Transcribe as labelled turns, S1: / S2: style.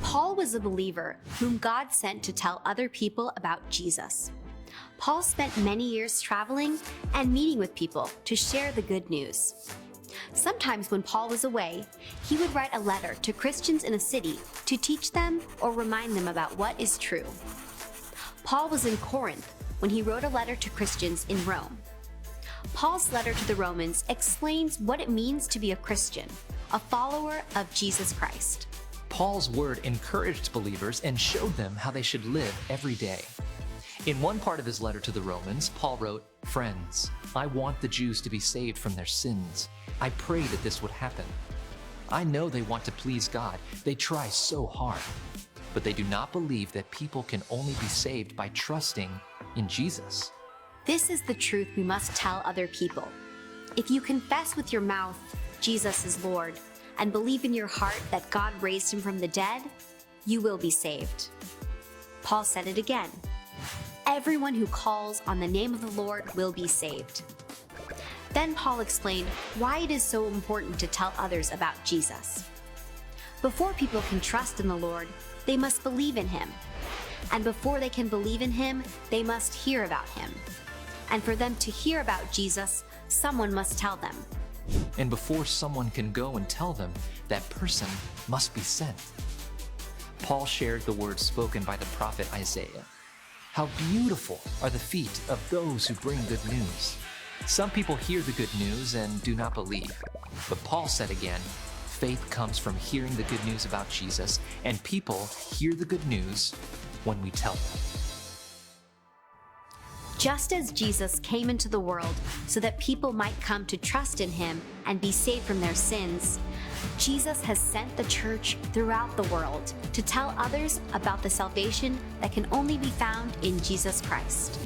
S1: Paul was a believer whom God sent to tell other people about Jesus. Paul spent many years traveling and meeting with people to share the good news. Sometimes when Paul was away, he would write a letter to Christians in a city to teach them or remind them about what is true. Paul was in Corinth when he wrote a letter to Christians in Rome. Paul's letter to the Romans explains what it means to be a Christian, a follower of Jesus Christ.
S2: Paul's word encouraged believers and showed them how they should live every day. In one part of his letter to the Romans, Paul wrote, "Friends, I want the Jews to be saved from their sins. I pray that this would happen. I know they want to please God. They try so hard. But they do not believe that people can only be saved by trusting in Jesus."
S1: This is the truth we must tell other people. If you confess with your mouth Jesus is Lord and believe in your heart that God raised him from the dead, you will be saved. Paul said it again. Everyone who calls on the name of the Lord will be saved. Then Paul explained why it is so important to tell others about Jesus. Before people can trust in the Lord, they must believe in him. And before they can believe in him, they must hear about him. And for them to hear about Jesus, someone must tell them.
S2: And before someone can go and tell them, that person must be sent. Paul shared the words spoken by the prophet Isaiah. How beautiful are the feet of those who bring good news. Some people hear the good news and do not believe. But Paul said again, faith comes from hearing the good news about Jesus, and people hear the good news when we tell them.
S1: Just as Jesus came into the world so that people might come to trust in him and be saved from their sins, Jesus has sent the church throughout the world to tell others about the salvation that can only be found in Jesus Christ.